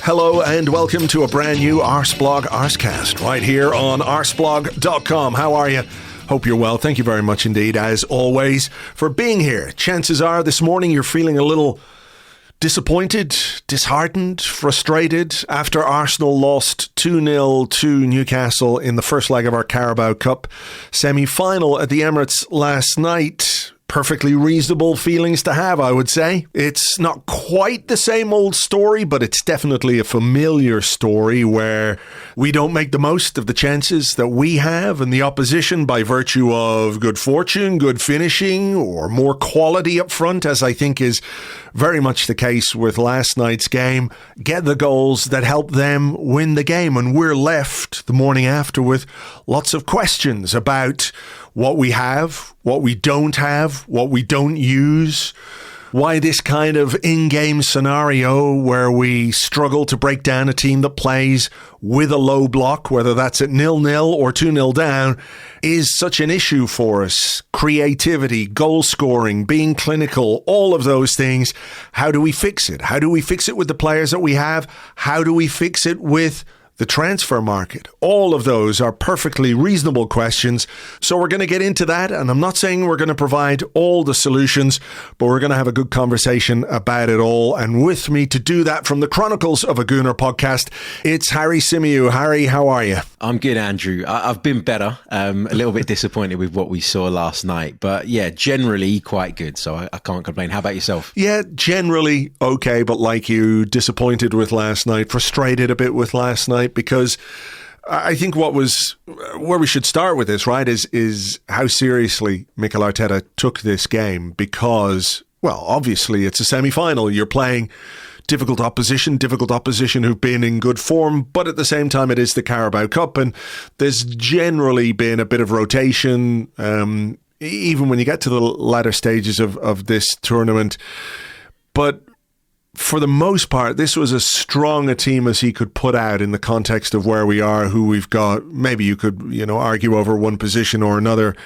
Hello and welcome to a brand new Arseblog Arsecast right here on arseblog.com. How are you? Hope you're well. Thank you very much indeed, as always, for being here. Chances are this morning you're feeling a little disappointed, disheartened, frustrated after Arsenal lost 2-0 to Newcastle in the first leg of our Carabao Cup semi-final at the Emirates last night. Perfectly reasonable feelings to have, I would say. It's not quite the same old story, but it's definitely a familiar story where we don't make the most of the chances that we have, and the opposition, by virtue of good fortune, good finishing, or more quality up front, as I think is very much the case with last night's game, get the goals that help them win the game. And we're left the morning after with lots of questions about what we have, what we don't have, what we don't use, why this kind of in-game scenario where we struggle to break down a team that plays with a low block, whether that's at 0-0 or 2-0 down, is such an issue for us. Creativity, goal scoring, being clinical, all of those things. How do we fix it? How do we fix it with the players that we have? How do we fix it with the transfer market? All of those are perfectly reasonable questions. So we're going to get into that. And I'm not saying we're going to provide all the solutions, but we're going to have a good conversation about it all. And with me to do that from the Chronicles of a Gooner podcast, it's Harry Symeou. Harry, how are you? I'm good, Andrew. I've been better. A little bit disappointed with what we saw last night. But yeah, generally quite good. So I can't complain. How about yourself? Yeah, generally okay. But like you, disappointed with last night, frustrated a bit with last night. Because I think where we should start with this, right, is how seriously Mikel Arteta took this game. Because, well, obviously it's a semi-final. You're playing difficult opposition who've been in good form, but at the same time it is the Carabao Cup, and there's generally been a bit of rotation, even when you get to the latter stages of this tournament. But for the most part, this was as strong a team as he could put out in the context of where we are, who we've got. Maybe you could, argue over one position or another.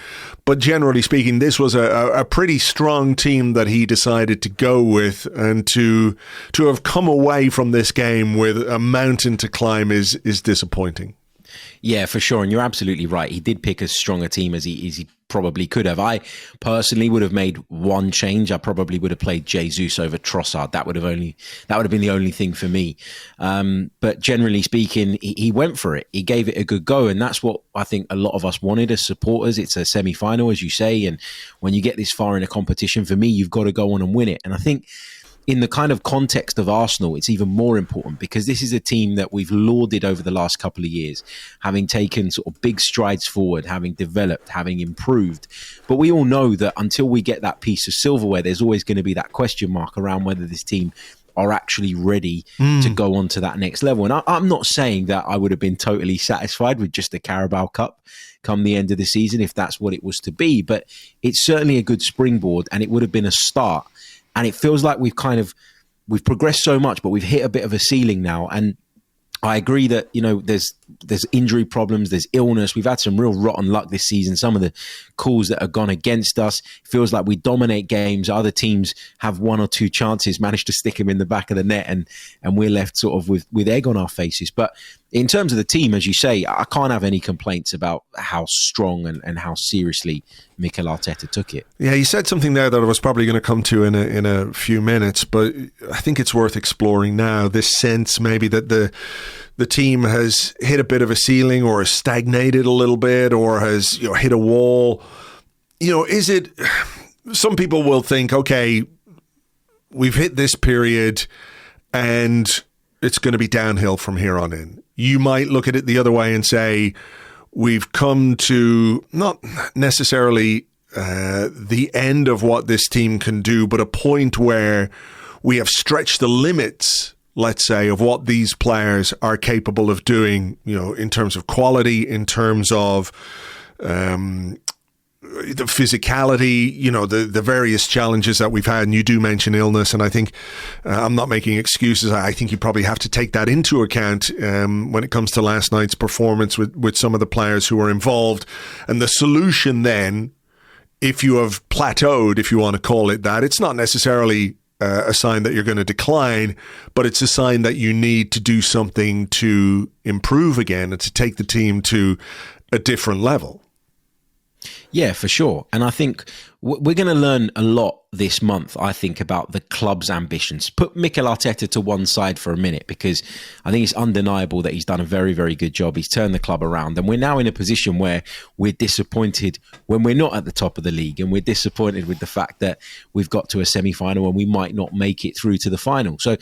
But generally speaking, this was a pretty strong team that he decided to go with. And to have come away from this game with a mountain to climb is disappointing. Yeah, for sure. And you're absolutely right. He did pick as strong a team as he probably could have. I personally would have made one change. I probably would have played Jesus over Trossard. That would have been the only thing for me. But generally speaking, he went for it. He gave it a good go. And that's what I think a lot of us wanted as supporters. It's a semi-final, as you say. And when you get this far in a competition, for me, you've got to go on and win it. And I think in the kind of context of Arsenal, it's even more important because this is a team that we've lauded over the last couple of years, having taken sort of big strides forward, having developed, having improved. But we all know that until we get that piece of silverware, there's always going to be that question mark around whether this team are actually ready to go on to that next level. And I'm not saying that I would have been totally satisfied with just the Carabao Cup come the end of the season if that's what it was to be, but it's certainly a good springboard and it would have been a start. And it feels like we've progressed so much, but we've hit a bit of a ceiling now. And I agree that, there's injury problems, there's illness. We've had some real rotten luck this season. Some of the calls that have gone against us, it feels like we dominate games. Other teams have one or two chances, manage to stick them in the back of the net, and we're left sort of with egg on our faces. But in terms of the team, as you say, I can't have any complaints about how strong and how seriously Mikel Arteta took it. Yeah, you said something there that I was probably going to come to in a few minutes, but I think it's worth exploring now. This sense maybe that the team has hit a bit of a ceiling or has stagnated a little bit or has hit a wall. Is it? Some people will think, okay, we've hit this period and it's going to be downhill from here on in. You might look at it the other way and say, we've come to not necessarily the end of what this team can do, but a point where we have stretched the limits, let's say, of what these players are capable of doing, in terms of quality, in terms of the physicality, the various challenges that we've had. And you do mention illness, and I think I'm not making excuses. I think you probably have to take that into account when it comes to last night's performance with some of the players who were involved. And the solution then, if you have plateaued, if you want to call it that, it's not necessarily a sign that you're going to decline, but it's a sign that you need to do something to improve again and to take the team to a different level. Yeah, for sure. And I think we're going to learn a lot this month, I think, about the club's ambitions. Put Mikel Arteta to one side for a minute, because I think it's undeniable that he's done a very, very good job. He's turned the club around, and we're now in a position where we're disappointed when we're not at the top of the league, and we're disappointed with the fact that we've got to a semi-final and we might not make it through to the final. So,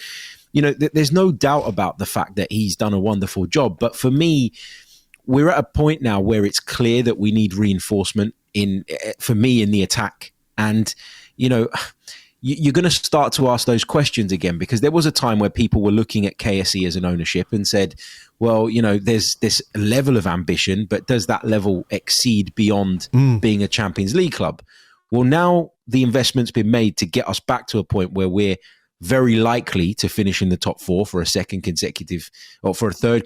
you know, there's no doubt about the fact that he's done a wonderful job. But for me, we're at a point now where it's clear that we need reinforcement for me in the attack. And, you know, you're going to start to ask those questions again, because there was a time where people were looking at KSE as an ownership and said, well, you know, there's this level of ambition, but does that level exceed beyond being a Champions League club? Well, now the investment's been made to get us back to a point where we're very likely to finish in the top four for a third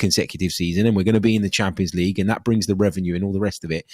consecutive season, and we're going to be in the Champions League, and that brings the revenue and all the rest of it.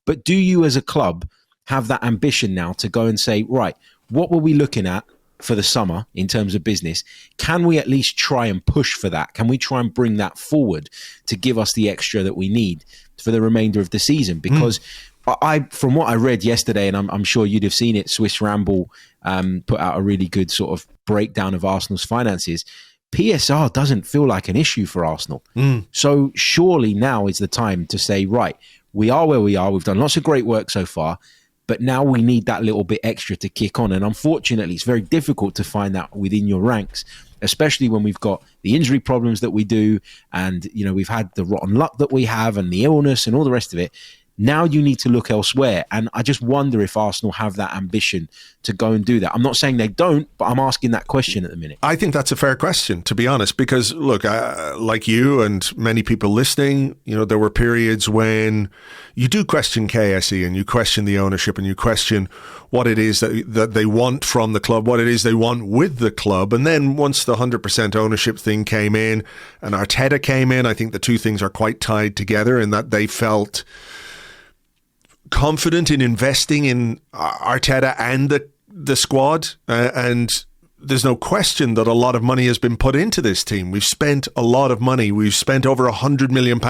But do you as a club have that ambition now to go and say, right, what were we looking at for the summer in terms of business? Can we at least try and push for that? Can we try and bring that forward to give us the extra that we need for the remainder of the season? Because from what I read yesterday, and I'm sure you'd have seen it, Swiss Ramble put out a really good sort of breakdown of Arsenal's finances. PSR doesn't feel like an issue for Arsenal. So surely now is the time to say, right, we are where we are. We've done lots of great work so far, but now we need that little bit extra to kick on. And unfortunately, it's very difficult to find that within your ranks, especially when we've got the injury problems that we do. And, you know, we've had the rotten luck that we have and the illness and all the rest of it. Now you need to look elsewhere. And I just wonder if Arsenal have that ambition to go and do that. I'm not saying they don't, but I'm asking that question at the minute. I think that's a fair question, to be honest, because look, like you and many people listening, you know, there were periods when you do question KSE and you question the ownership and you question what it is that they want from the club, what it is they want with the club. And then once the 100% ownership thing came in and Arteta came in, I think the two things are quite tied together in that they felt confident in investing in Arteta and the squad, and there's no question that a lot of money has been put into this team. We've spent a lot of money. We've spent over £100 million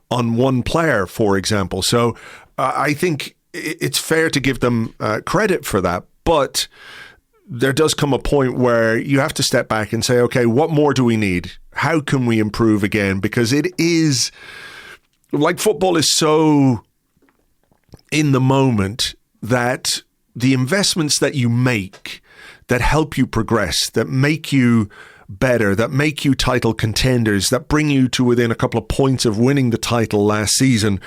on one player, for example. So I think it's fair to give them credit for that, but there does come a point where you have to step back and say, okay, what more do we need? How can we improve again? Because it is, like, football is so in the moment that the investments that you make that help you progress, that make you better, that make you title contenders, that bring you to within a couple of points of winning the title last season,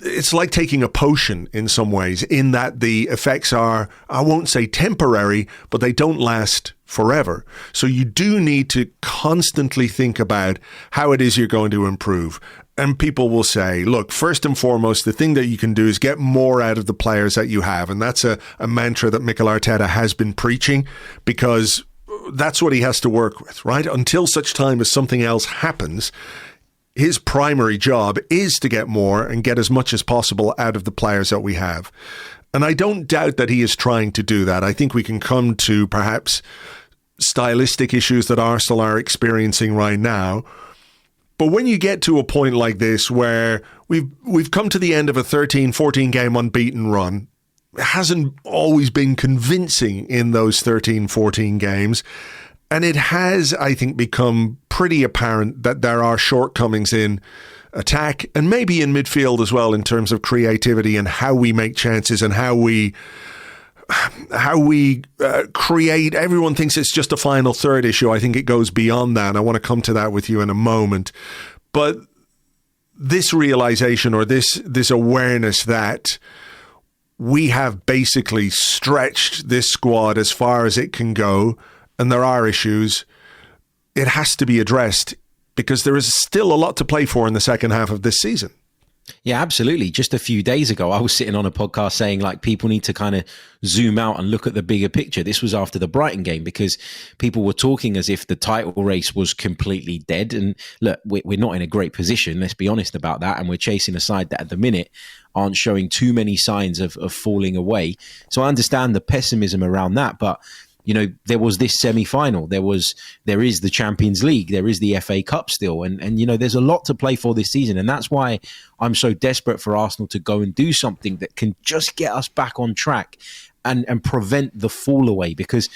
it's like taking a potion in some ways, in that the effects are, I won't say temporary, but they don't last forever. So you do need to constantly think about how it is you're going to improve. And people will say, look, first and foremost, the thing that you can do is get more out of the players that you have. And that's a mantra that Mikel Arteta has been preaching, because that's what he has to work with, right? Until such time as something else happens, his primary job is to get more and get as much as possible out of the players that we have. And I don't doubt that he is trying to do that. I think we can come to perhaps stylistic issues that Arsenal are experiencing right now. But when you get to a point like this where we've come to the end of a 13, 14 game unbeaten run, it hasn't always been convincing in those 13, 14 games. And it has, I think, become pretty apparent that there are shortcomings in attack and maybe in midfield as well, in terms of creativity and how we make chances and how we create. Everyone thinks it's just a final third issue. I think it goes beyond that. I want to come to that with you in a moment. But this realization, or this awareness that we have basically stretched this squad as far as it can go, and there are issues, it has to be addressed, because there is still a lot to play for in the second half of this season. Yeah, absolutely. Just a few days ago, I was sitting on a podcast saying, like, people need to kind of zoom out and look at the bigger picture. This was after the Brighton game, because people were talking as if the title race was completely dead. And look, we're not in a great position, let's be honest about that. And we're chasing a side that at the minute aren't showing too many signs of falling away. So I understand the pessimism around that. But there was this semi-final, there is the Champions League, there is the FA Cup still, and there's a lot to play for this season, and that's why I'm so desperate for Arsenal to go and do something that can just get us back on track and prevent the fall away. Because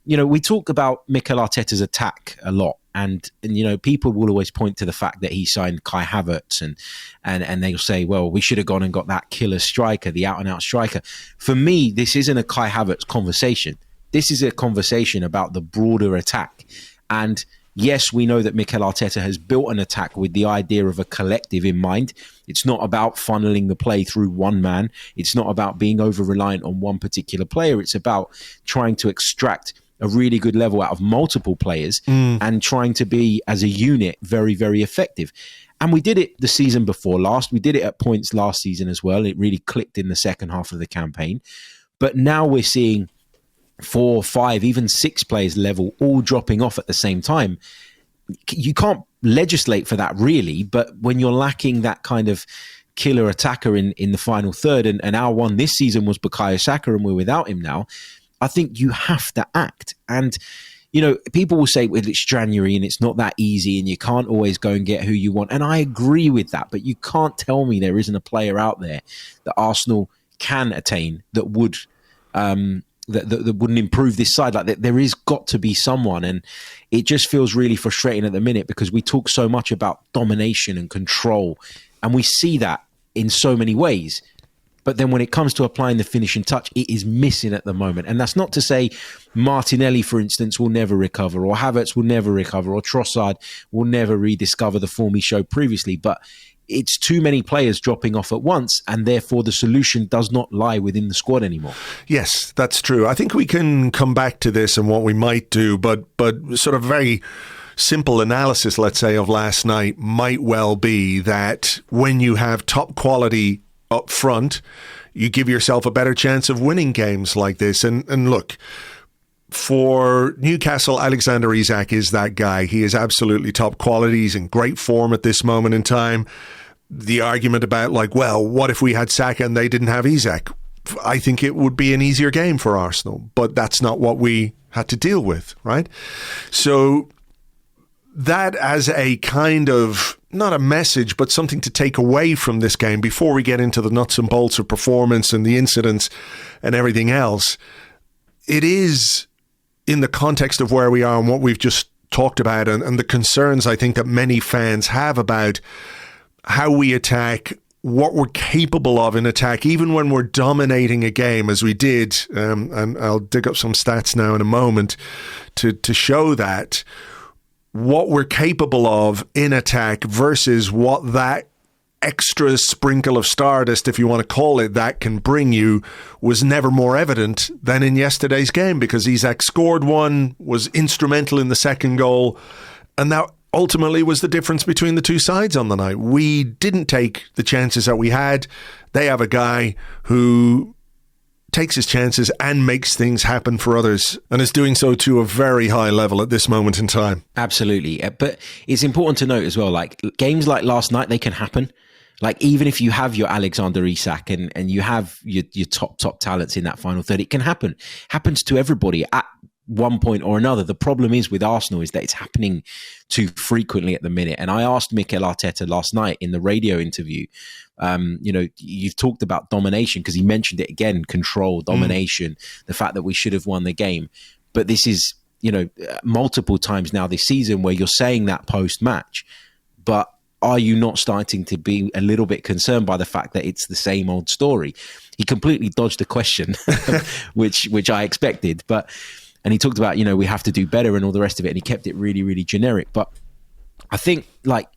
we talk about Mikel Arteta's attack a lot, and people will always point to the fact that he signed Kai Havertz, and they'll say, well, we should have gone and got that killer striker, the out-and-out striker. For me, this isn't a Kai Havertz conversation. This is a conversation about the broader attack. And yes, we know that Mikel Arteta has built an attack with the idea of a collective in mind. It's not about funneling the play through one man. It's not about being over-reliant on one particular player. It's about trying to extract a really good level out of multiple players and trying to be, as a unit, very, very effective. And we did it the season before last. We did it at points last season as well. It really clicked in the second half of the campaign. But now we're seeing 4, 5, even 6 players level all dropping off at the same time. You can't legislate for that really, but when you're lacking that kind of killer attacker in the final third, and our one this season was Bukayo Saka, and we're without him now, I think you have to act. And people will say, well, it's January and it's not that easy and you can't always go and get who you want, and I agree with that, but you can't tell me there isn't a player out there that Arsenal can attain that would that wouldn't improve this side. Like, there is got to be someone, and it just feels really frustrating at the minute because we talk so much about domination and control, and we see that in so many ways. But then when it comes to applying the finishing touch, it is missing at the moment. And that's not to say Martinelli, for instance, will never recover, or Havertz will never recover, or Trossard will never rediscover the form he showed previously. But it's too many players dropping off at once, and therefore the solution does not lie within the squad anymore. Yes, that's true. I think we can come back to this and what we might do, but sort of very simple analysis, let's say, of last night might well be that when you have top quality up front, you give yourself a better chance of winning games like this. And look, for Newcastle, Alexander Isak is that guy. He is absolutely top quality. He's in great form at this moment in time. The argument about, like, well, what if we had Saka and they didn't have Isak? I think it would be an easier game for Arsenal, but that's not what we had to deal with, right? So that as a kind of, not a message, but something to take away from this game before we get into the nuts and bolts of performance and the incidents and everything else, it is in the context of where we are and what we've just talked about, and the concerns I think that many fans have about how we attack, what we're capable of in attack, even when we're dominating a game as we did, and I'll dig up some stats now in a moment to show that, what we're capable of in attack versus what that extra sprinkle of stardust, if you want to call it that, can bring you, was never more evident than in yesterday's game, because Isak scored one, was instrumental in the second goal, and that ultimately was the difference between the two sides on the night. We didn't take the chances that we had. They have a guy who takes his chances and makes things happen for others, and is doing so to a very high level at this moment in time. Absolutely. But it's important to note as well, like, games like last night, they can happen. Like, even if you have your Alexander Isak and you have your top talents in that final third, it can happen. Happens to everybody at one point or another. The problem is with Arsenal is that it's happening too frequently at the minute. And I asked Mikel Arteta last night in the radio interview, you've talked about domination, because he mentioned it again, control, domination, the fact that we should have won the game. But this is, multiple times now this season where you're saying that post-match, but are you not starting to be a little bit concerned by the fact that it's the same old story? He completely dodged the question, which I expected, and he talked about, we have to do better and all the rest of it. And he kept it really, really generic. But I think, like,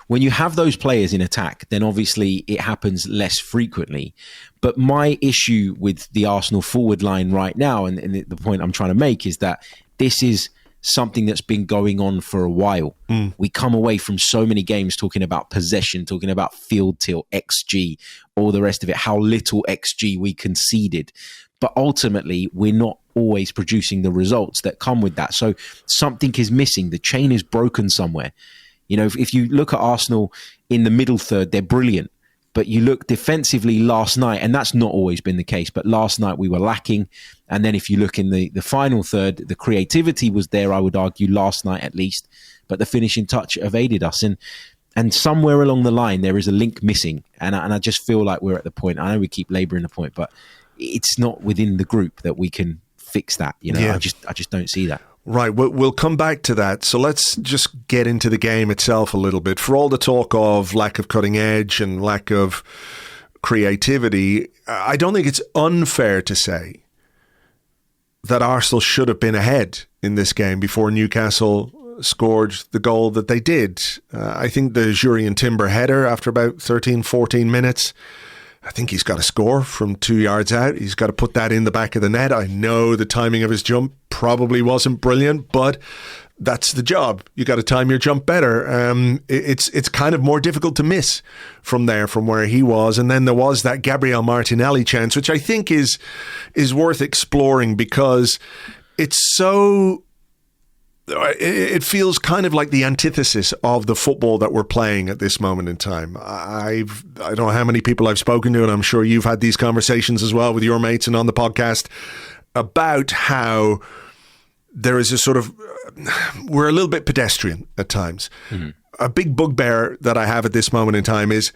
when you have those players in attack, then obviously it happens less frequently. But my issue with the Arsenal forward line right now, and the point I'm trying to make, is that this is something that's been going on for a while. We come away from so many games talking about possession, talking about field tilt, XG, all the rest of it, how little XG we conceded. But ultimately, we're not always producing the results that come with that. So something is missing. The chain is broken somewhere. If you look at Arsenal in the middle third, they're brilliant. But you look defensively last night, and that's not always been the case, but last night we were lacking. And then if you look in the final third, the creativity was there, I would argue, last night at least, but the finishing touch evaded us. And somewhere along the line, there is a link missing. And I just feel like we're at the point, I know we keep labouring the point, but it's not within the group that we can fix that. I just don't see that. Right, we'll come back to that. So let's just get into the game itself a little bit. For all the talk of lack of cutting edge and lack of creativity, I don't think it's unfair to say that Arsenal should have been ahead in this game before Newcastle scored the goal that they did. I think the Jurriën Timber header after about 13, 14 minutes, I think he's got to score from 2 yards out. He's got to put that in the back of the net. I know the timing of his jump probably wasn't brilliant, but that's the job. You got to time your jump better. It's kind of more difficult to miss from there, from where he was. And then there was that Gabriel Martinelli chance, which I think is worth exploring because it's so... It feels kind of like the antithesis of the football that we're playing at this moment in time. I don't know how many people I've spoken to, and I'm sure you've had these conversations as well with your mates and on the podcast about how there is a sort of, we're a little bit pedestrian at times. Mm-hmm. A big bugbear that I have at this moment in time is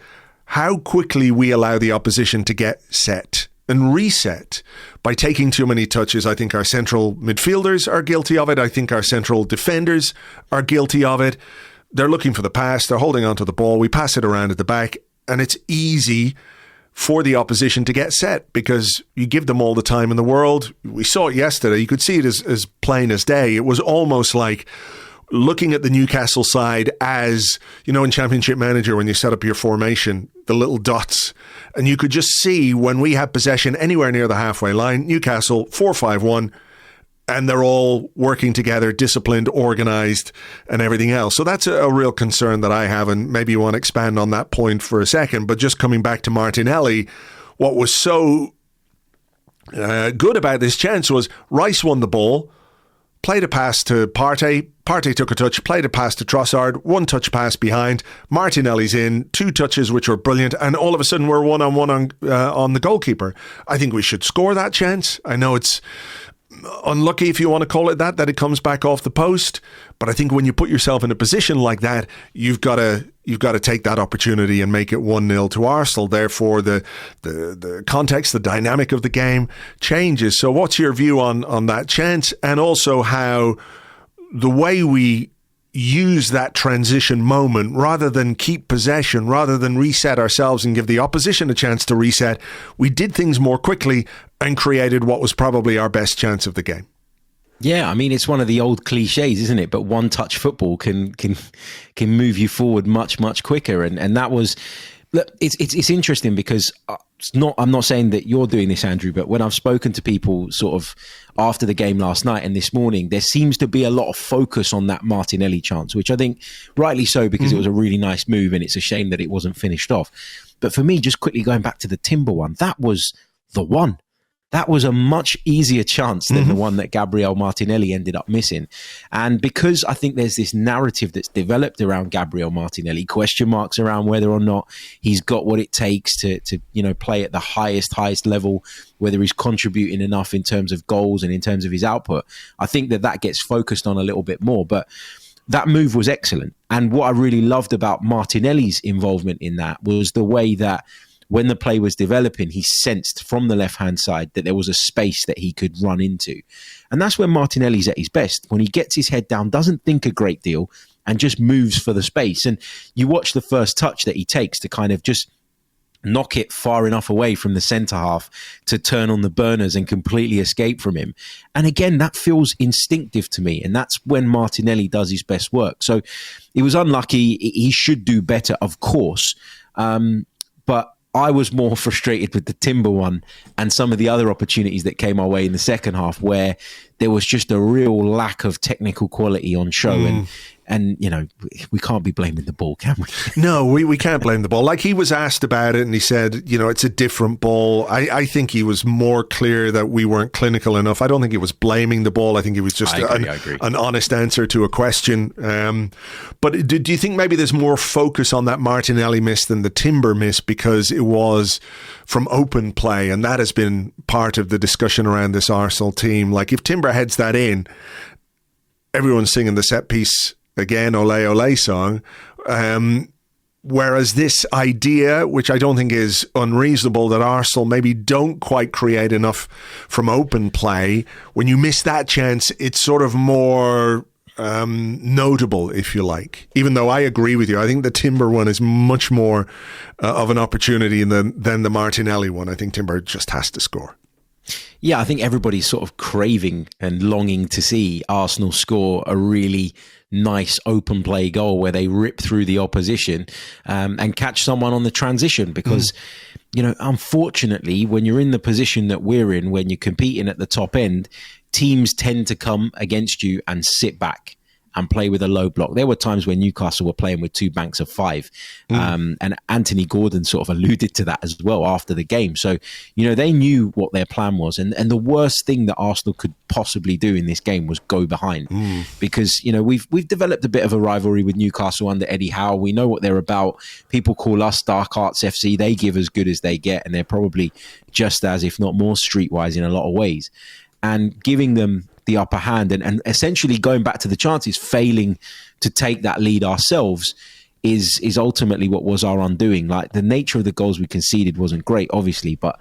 how quickly we allow the opposition to get set and reset by taking too many touches. I think our central midfielders are guilty of it. I think our central defenders are guilty of it. They're looking for the pass. They're holding onto the ball. We pass it around at the back, and it's easy for the opposition to get set because you give them all the time in the world. We saw it yesterday. You could see it as plain as day. It was almost like looking at the Newcastle side as, in Championship Manager, when you set up your formation, the little dots, and you could just see when we had possession anywhere near the halfway line, Newcastle 4-5-1, and they're all working together, disciplined, organised, and everything else. So that's a real concern that I have, and maybe you want to expand on that point for a second. But just coming back to Martinelli, what was so good about this chance was Rice won the ball, played a pass to Partey. Partey took a touch, played a pass to Trossard, one touch pass behind. Martinelli's in, 2 touches which were brilliant, and all of a sudden we're one-on-one on the goalkeeper. I think we should score that chance. I know it's unlucky, if you want to call it that it comes back off the post, but I think when you put yourself in a position like that, you've got to take that opportunity and make it 1-0 to Arsenal. Therefore, the context, the dynamic of the game changes. So what's your view on that chance, and also how the way we use that transition moment, rather than keep possession, rather than reset ourselves and give the opposition a chance to reset, we did things more quickly and created what was probably our best chance of the game? Yeah, I mean, it's one of the old cliches, isn't it? But one-touch football can move you forward much, much quicker. And that was... Look, it's interesting because I'm not saying that you're doing this, Andrew, but when I've spoken to people sort of after the game last night and this morning, there seems to be a lot of focus on that Martinelli chance, which I think rightly so, because it was a really nice move and it's a shame that it wasn't finished off. But for me, just quickly going back to the Timber one, that was the one. That was a much easier chance than the one that Gabriel Martinelli ended up missing. And because I think there's this narrative that's developed around Gabriel Martinelli, question marks around whether or not he's got what it takes to play at the highest level, whether he's contributing enough in terms of goals and in terms of his output. I think that gets focused on a little bit more. But that move was excellent. And what I really loved about Martinelli's involvement in that was the way that when the play was developing, he sensed from the left-hand side that there was a space that he could run into. And that's when Martinelli's at his best, when he gets his head down, doesn't think a great deal, and just moves for the space. And you watch the first touch that he takes to kind of just knock it far enough away from the centre half to turn on the burners and completely escape from him. And again, that feels instinctive to me. And that's when Martinelli does his best work. So it was unlucky. He should do better, of course. But I was more frustrated with the Timber one and some of the other opportunities that came our way in the second half, where there was just a real lack of technical quality on show. And you know, we can't be blaming the ball, can we? No, we can't blame the ball. Like, he was asked about it and he said, you know, it's a different ball. I think he was more clear that we weren't clinical enough. I don't think he was blaming the ball. I think it was just an honest answer to a question. But do you think maybe there's more focus on that Martinelli miss than the Timber miss because it was from open play? And that has been part of the discussion around this Arsenal team. Like, if Timber heads that in, everyone's singing the set piece again, Ole Ole song. Whereas this idea, which I don't think is unreasonable, that Arsenal maybe don't quite create enough from open play, when you miss that chance, it's sort of more notable, if you like. Even though I agree with you, I think the Timber one is much more of an opportunity than the Martinelli one. I think Timber just has to score. Yeah, I think everybody's sort of craving and longing to see Arsenal score a really nice open play goal where they rip through the opposition and catch someone on the transition, because you know, unfortunately, when you're in the position that we're in, when you're competing at the top end, teams tend to come against you and sit back and play with a low block. There were times when Newcastle were playing with 2 banks of 5. And Anthony Gordon sort of alluded to that as well after the game. So, you know, they knew what their plan was. And the worst thing that Arsenal could possibly do in this game was go behind. Because, you know, we've developed a bit of a rivalry with Newcastle under Eddie Howe. We know what they're about. People call us Dark Arts FC. They give as good as they get. And they're probably just as, if not more, streetwise in a lot of ways. And giving them the upper hand and essentially going back to the chances, failing to take that lead ourselves is ultimately what was our undoing. Like, the nature of the goals we conceded wasn't great, obviously, but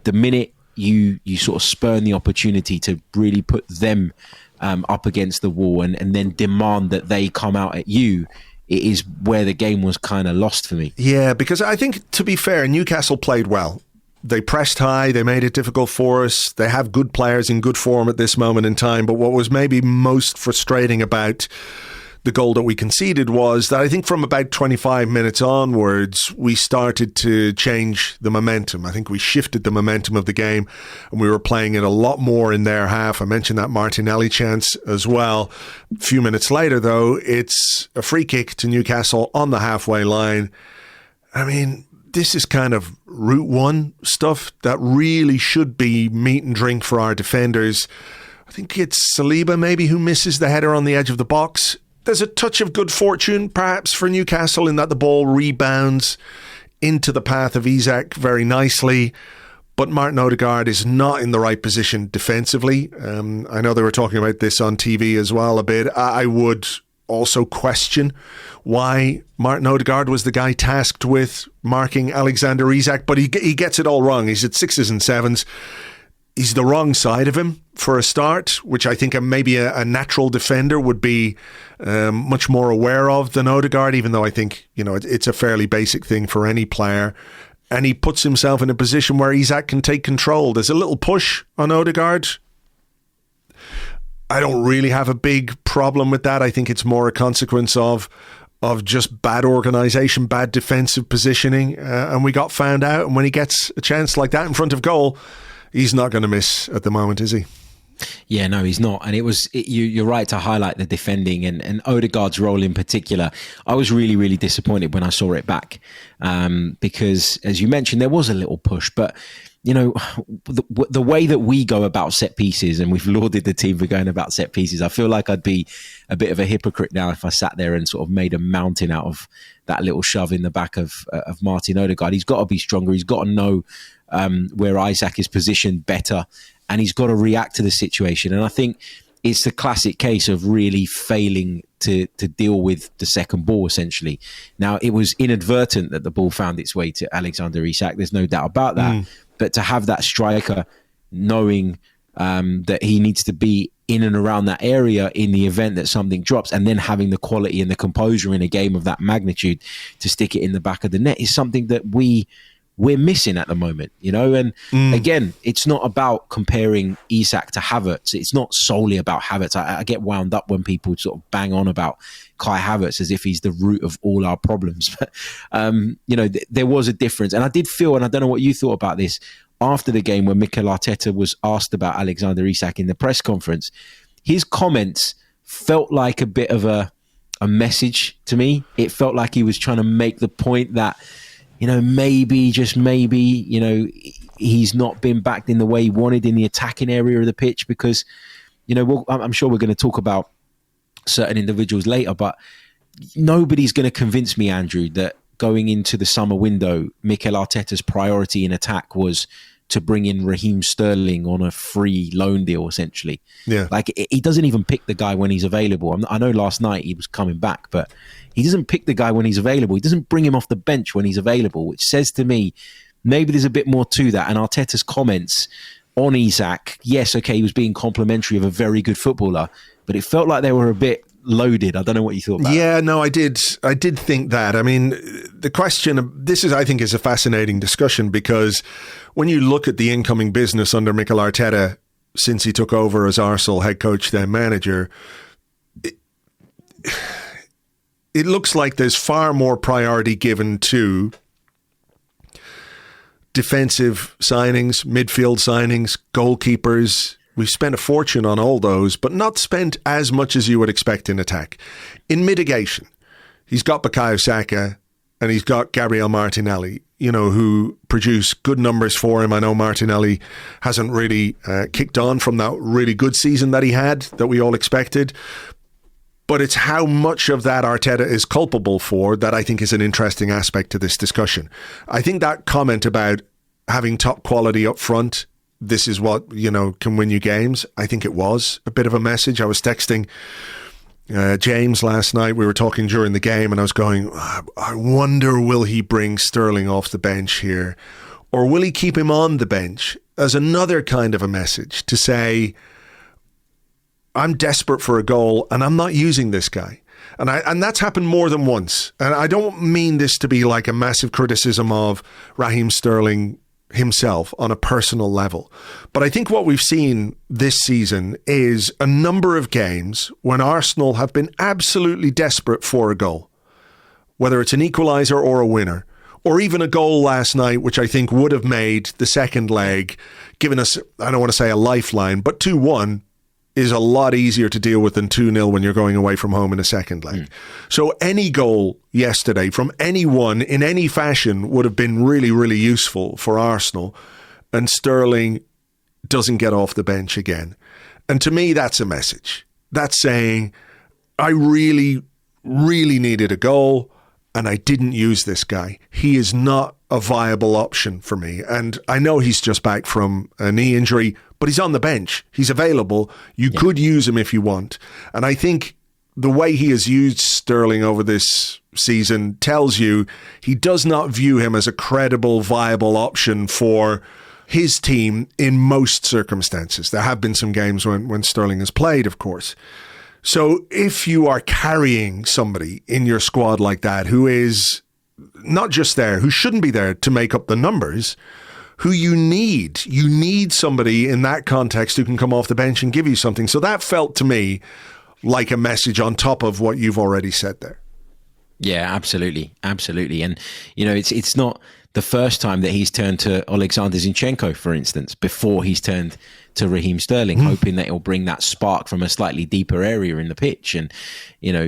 the minute you sort of spurn the opportunity to really put them up against the wall and then demand that they come out at you, it is where the game was kind of lost for me. Yeah, because I think, to be fair, Newcastle played well. They pressed high, they made it difficult for us. They have good players in good form at this moment in time. But what was maybe most frustrating about the goal that we conceded was that I think from about 25 minutes onwards, we started to change the momentum. I think we shifted the momentum of the game and we were playing it a lot more in their half. I mentioned that Martinelli chance as well. A few minutes later, though, it's a free kick to Newcastle on the halfway line. I mean, this is kind of Route 1 stuff that really should be meat and drink for our defenders. I think it's Saliba maybe who misses the header on the edge of the box. There's a touch of good fortune perhaps for Newcastle in that the ball rebounds into the path of Isak very nicely. But Martin Odegaard is not in the right position defensively. I know they were talking about this on TV as well a bit. I would also question why Martin Odegaard was the guy tasked with marking Alexander Isak, but he gets it all wrong. He's at 6s and 7s. He's the wrong side of him for a start, which I think maybe a natural defender would be much more aware of than Odegaard, even though I think, you know, it's a fairly basic thing for any player. And he puts himself in a position where Isak can take control. There's a little push on Odegaard. I don't really have a big problem with that. I think it's more a consequence of just bad organisation, bad defensive positioning, and we got found out. And when he gets a chance like that in front of goal, he's not going to miss at the moment, is he? Yeah, no, he's not. And you're right to highlight the defending and Odegaard's role in particular. I was really, really disappointed when I saw it back because, as you mentioned, there was a little push, but you know, the way that we go about set pieces, and we've lauded the team for going about set pieces, I feel like I'd be a bit of a hypocrite now if I sat there and sort of made a mountain out of that little shove in the back of Martin Odegaard. He's got to be stronger. He's got to know where Isak is positioned better, and he's got to react to the situation. And I think it's the classic case of really failing to deal with the second ball, essentially. Now, it was inadvertent that the ball found its way to Alexander Isak. There's no doubt about that. But to have that striker knowing that he needs to be in and around that area in the event that something drops, and then having the quality and the composure in a game of that magnitude to stick it in the back of the net is something that we're missing at the moment, you know. And again, it's not about comparing Isak to Havertz. It's not solely about Havertz. I get wound up when people sort of bang on about Kai Havertz as if he's the root of all our problems. But, you know, there was a difference. And I did feel, and I don't know what you thought about this, after the game when Mikel Arteta was asked about Alexander Isak in the press conference, his comments felt like a bit of a message to me. It felt like he was trying to make the point that, maybe, just maybe, he's not been backed in the way he wanted in the attacking area of the pitch because, I'm sure we're going to talk about certain individuals later, but nobody's going to convince me, Andrew, that going into the summer window, Mikel Arteta's priority in attack was to bring in Raheem Sterling on a free loan deal, essentially. Yeah. Like, he doesn't even pick the guy when he's available. I know last night he was coming back, but he doesn't pick the guy when he's available. He doesn't bring him off the bench when he's available, which says to me, maybe there's a bit more to that. And Arteta's comments on Isak, yes, okay, he was being complimentary of a very good footballer, but it felt like they were a bit loaded. I don't know what you thought about that. No, I did think that. I mean, the question, this is, I think, is a fascinating discussion because when you look at the incoming business under Mikel Arteta since he took over as Arsenal head coach, then manager, it looks like there's far more priority given to defensive signings, midfield signings, goalkeepers. We've spent a fortune on all those, but not spent as much as you would expect in attack. In mitigation, he's got Bukayo Saka and he's got Gabriel Martinelli, who produce good numbers for him. I know Martinelli hasn't really kicked on from that really good season that he had, that we all expected. But it's how much of that Arteta is culpable for that I think is an interesting aspect to this discussion. I think that comment about having top quality up front, this is what, can win you games, I think it was a bit of a message. I was texting James last night. We were talking during the game and I was going, I wonder, will he bring Sterling off the bench here? Or will he keep him on the bench as another kind of a message to say, I'm desperate for a goal and I'm not using this guy. And that's happened more than once. And I don't mean this to be like a massive criticism of Raheem Sterling himself on a personal level. But I think what we've seen this season is a number of games when Arsenal have been absolutely desperate for a goal, whether it's an equaliser or a winner, or even a goal last night, which I think would have made the second leg, given us, I don't want to say a lifeline, but 2-1 is a lot easier to deal with than 2-0 when you're going away from home in a second leg. So any goal yesterday from anyone in any fashion would have been really, really useful for Arsenal. And Sterling doesn't get off the bench again. And to me, that's a message. That's saying, I really, really needed a goal and I didn't use this guy. He is not a viable option for me. And I know he's just back from a knee injury, but he's on the bench. He's available. You could use him if you want. And I think the way he has used Sterling over this season tells you he does not view him as a credible, viable option for his team in most circumstances. There have been some games when Sterling has played, of course. So if you are carrying somebody in your squad like that who is not just there, who shouldn't be there to make up the numbers, who you need somebody in that context who can come off the bench and give you something. So that felt to me like a message on top of what you've already said there. Yeah, absolutely. Absolutely. And, it's not the first time that he's turned to Alexander Zinchenko, for instance, before he's turned to Raheem Sterling, hoping that it'll bring that spark from a slightly deeper area in the pitch. And,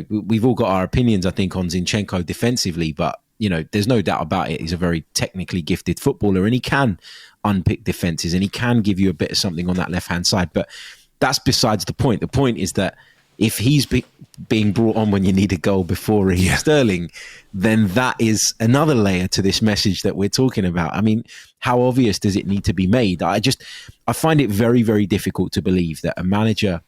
we've all got our opinions, I think, on Zinchenko defensively, but there's no doubt about it. He's a very technically gifted footballer and he can unpick defenses and he can give you a bit of something on that left-hand side. But that's besides the point. The point is that if he's being brought on when you need a goal before Raheem Sterling, then that is another layer to this message that we're talking about. I mean, how obvious does it need to be made? I find it very, very difficult to believe that a manager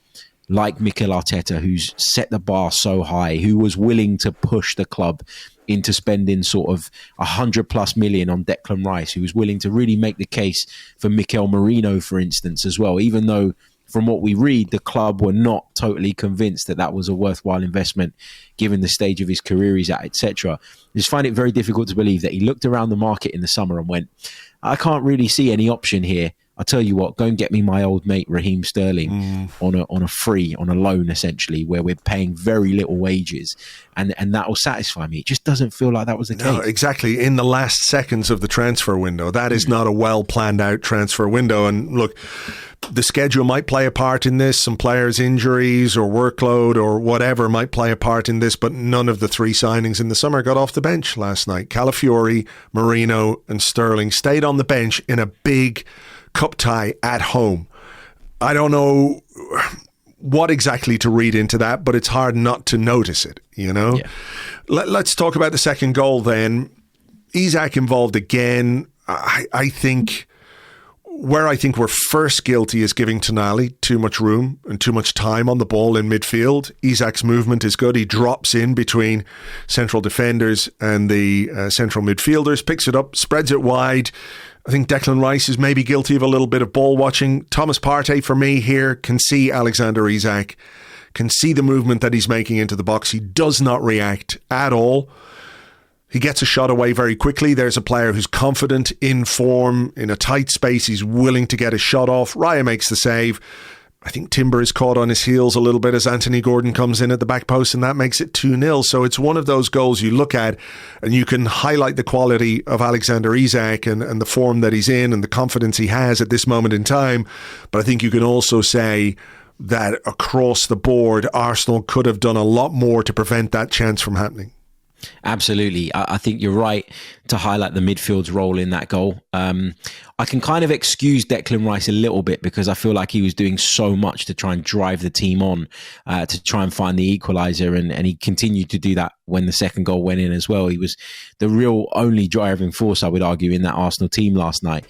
like Mikel Arteta, who's set the bar so high, who was willing to push the club into spending sort of 100+ million on Declan Rice, who was willing to really make the case for Mikel Merino, for instance, as well, even though from what we read, the club were not totally convinced that that was a worthwhile investment given the stage of his career he's at, etc. I just find it very difficult to believe that he looked around the market in the summer and went, I can't really see any option here I tell you what, go and get me my old mate Raheem Sterling on a free, on a loan essentially, where we're paying very little wages, and that will satisfy me. It just doesn't feel like that was the case. No, exactly. In the last seconds of the transfer window, that is not a well planned out transfer window. And look, the schedule might play a part in this. Some players' injuries or workload or whatever might play a part in this, but none of the three signings in the summer got off the bench last night. Calafiori, Marino and Sterling stayed on the bench in a big cup tie at home. I don't know what exactly to read into that, but it's hard not to notice it, you know? Yeah. Let's talk about the second goal then. Isak involved again. I think we're first guilty is giving Tonali too much room and too much time on the ball in midfield. Isak's movement is good. He drops in between central defenders and the central midfielders, picks it up, spreads it wide. I think Declan Rice is maybe guilty of a little bit of ball watching. Thomas Partey, for me here, can see Alexander Isak, can see the movement that he's making into the box. He does not react at all. He gets a shot away very quickly. There's a player who's confident, in form, in a tight space. He's willing to get a shot off. Raya makes the save. I think Timber is caught on his heels a little bit as Anthony Gordon comes in at the back post, and that makes it 2-0. So it's one of those goals you look at and you can highlight the quality of Alexander Isak and the form that he's in and the confidence he has at this moment in time. But I think you can also say that across the board, Arsenal could have done a lot more to prevent that chance from happening. Absolutely. I think you're right to highlight the midfield's role in that goal. I can kind of excuse Declan Rice a little bit because I feel like he was doing so much to try and drive the team on to try and find the equaliser, and he continued to do that when the second goal went in as well. He was the real only driving force, I would argue, in that Arsenal team last night.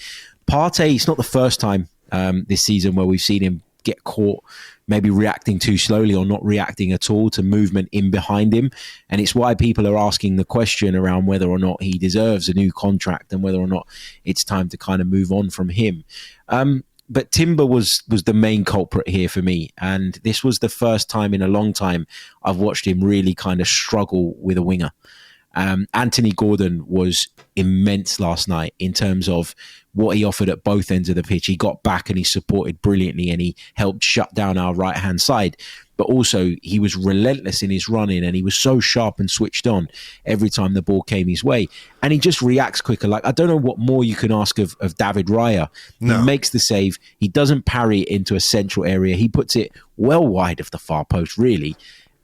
Partey, it's not the first time this season where we've seen him get caught maybe reacting too slowly or not reacting at all to movement in behind him. And it's why people are asking the question around whether or not he deserves a new contract and whether or not it's time to kind of move on from him. But Timber was the main culprit here for me. And this was the first time in a long time I've watched him really kind of struggle with a winger. Anthony Gordon was immense last night in terms of what he offered at both ends of the pitch. He got back and he supported brilliantly and he helped shut down our right-hand side. But also he was relentless in his running and he was so sharp and switched on every time the ball came his way. And he just reacts quicker. Like, I don't know what more you can ask of David Raya. No. He makes the save. He doesn't parry it into a central area. He puts it well wide of the far post, really.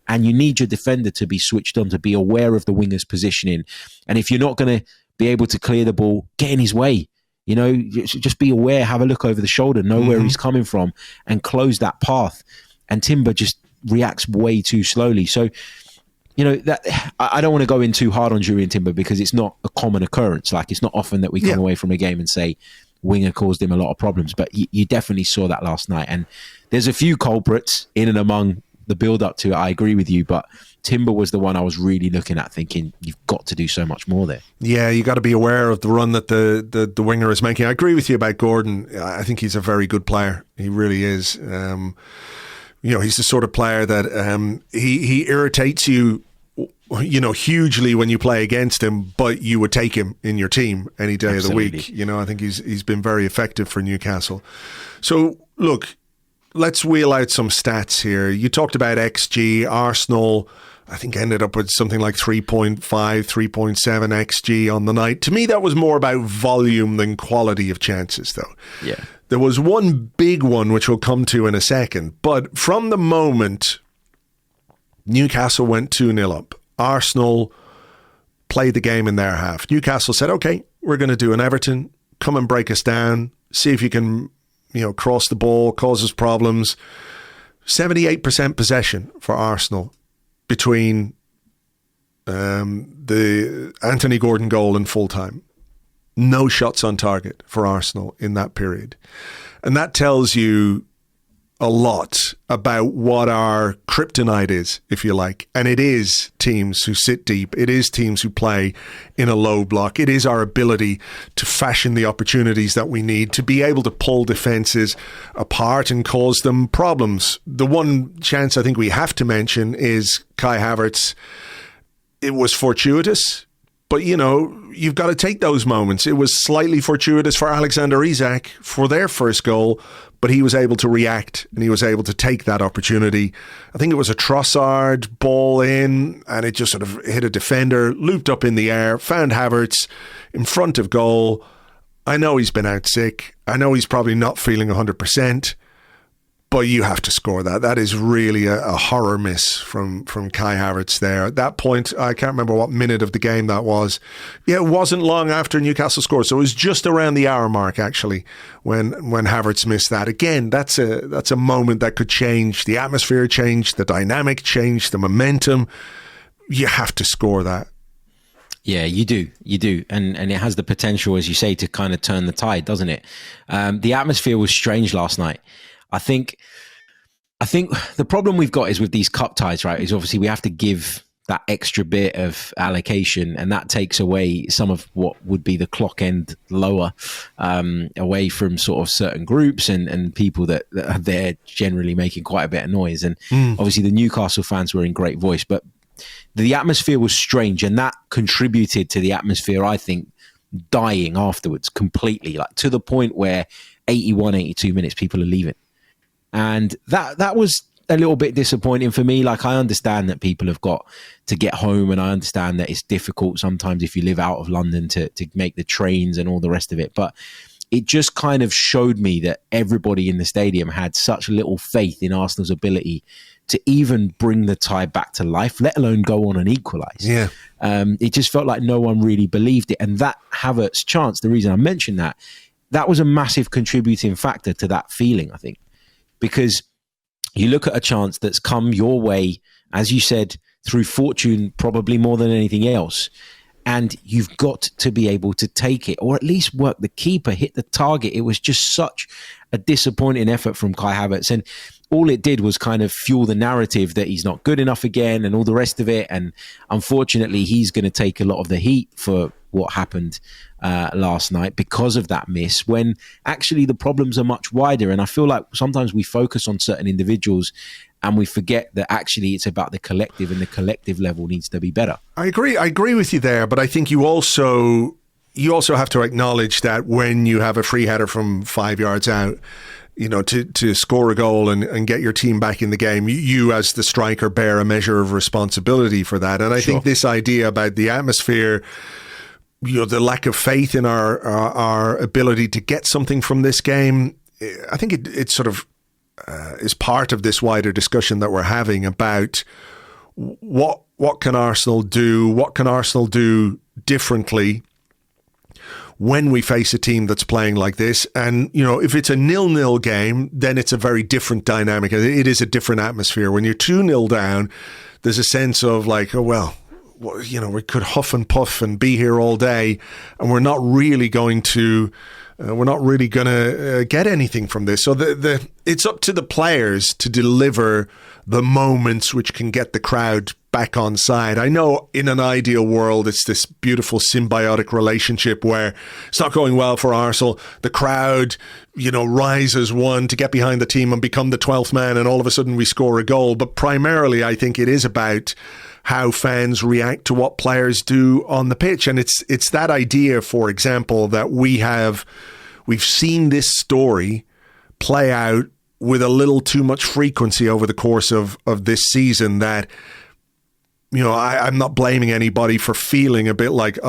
And you need your defender to be switched on, to be aware of the winger's positioning. And if you're not going to be able to clear the ball, get in his way. You know, just be aware, have a look over the shoulder, know where he's coming from and close that path. And Timber just reacts way too slowly. So, you know, that I don't want to go in too hard on Julian Timber because it's not a common occurrence. Like, it's not often that we come away from a game and say winger caused him a lot of problems. But you definitely saw that last night. And there's a few culprits in and among the build up to it. I agree with you, but Timber was the one I was really looking at thinking you've got to do so much more there. Yeah, you got to be aware of the run that the winger is making. I agree with you about Gordon. I think he's a very good player. He really is. You know, he's the sort of player that he irritates you, you know, hugely when you play against him, but you would take him in your team any day of the week. You know, I think he's been very effective for Newcastle. So look, let's wheel out some stats here. You talked about XG. Arsenal, I think, ended up with something like 3.5, 3.7 XG on the night. To me, that was more about volume than quality of chances, though. Yeah. There was one big one, which we'll come to in a second. But from the moment Newcastle went 2-0 up, Arsenal played the game in their half. Newcastle said, okay, we're going to do an Everton. Come and break us down. See if you can, you know, cross the ball, causes problems. 78% possession for Arsenal between the Anthony Gordon goal and full time. No shots on target for Arsenal in that period. And that tells you a lot about what our kryptonite is, if you like. And it is teams who sit deep. It is teams who play in a low block. It is our ability to fashion the opportunities that we need to be able to pull defences apart and cause them problems. The one chance I think we have to mention is Kai Havertz. It was fortuitous. But, you've got to take those moments. It was slightly fortuitous for Alexander Isak for their first goal, but he was able to react and he was able to take that opportunity. I think it was a Trossard ball in, and it just sort of hit a defender, looped up in the air, found Havertz in front of goal. I know he's been out sick. I know he's probably not feeling 100%. But you have to score that. That is really a horror miss from Kai Havertz there. At that point, I can't remember what minute of the game that was. Yeah, it wasn't long after Newcastle scored. So it was just around the hour mark, actually, when Havertz missed that. Again, that's a moment that could change the atmosphere, change the dynamic, change the momentum. You have to score that. Yeah, you do. And it has the potential, as you say, to kind of turn the tide, doesn't it? The atmosphere was strange last night. I think the problem we've got is with these cup ties, right, is obviously we have to give that extra bit of allocation, and that takes away some of what would be the clock end lower, away from sort of certain groups and people that are there generally making quite a bit of noise. And obviously the Newcastle fans were in great voice, but the atmosphere was strange, and that contributed to the atmosphere, I think, dying afterwards completely, like to the point where 81, 82 minutes, people are leaving. And that was a little bit disappointing for me. Like, I understand that people have got to get home, and I understand that it's difficult sometimes if you live out of London to make the trains and all the rest of it. But it just kind of showed me that everybody in the stadium had such little faith in Arsenal's ability to even bring the tie back to life, let alone go on and equalise. Yeah. It just felt like no one really believed it. And that Havertz chance, the reason I mentioned that was a massive contributing factor to that feeling, I think. Because you look at a chance that's come your way, as you said, through fortune, probably more than anything else. And you've got to be able to take it, or at least work the keeper, hit the target. It was just such a disappointing effort from Kai Havertz. And all it did was kind of fuel the narrative that he's not good enough again and all the rest of it. And unfortunately, he's going to take a lot of the heat for what happened last night because of that miss, when actually the problems are much wider. And I feel like sometimes we focus on certain individuals and we forget that actually it's about the collective, and the collective level needs to be better. I agree with you there, but I think you also have to acknowledge that when you have a free header from 5 yards out, to score a goal and get your team back in the game, you as the striker bear a measure of responsibility for that. And I think this idea about the atmosphere, the lack of faith in our ability to get something from this game, I think it sort of is part of this wider discussion that we're having about what can Arsenal do? What can Arsenal do differently when we face a team that's playing like this? And, if it's a 0-0 game, then it's a very different dynamic. It is a different atmosphere. When you're 2-0 down, there's a sense of like, oh, well, we could huff and puff and be here all day, and we're not really going to get anything from this. So it's up to the players to deliver the moments which can get the crowd back on side. I know in an ideal world, it's this beautiful symbiotic relationship where it's not going well for Arsenal. The crowd, rises one to get behind the team and become the 12th man, and all of a sudden we score a goal. But primarily, I think it is about how fans react to what players do on the pitch. And it's that idea, for example, that we've seen this story play out with a little too much frequency over the course of this season, that I'm not blaming anybody for feeling a bit like,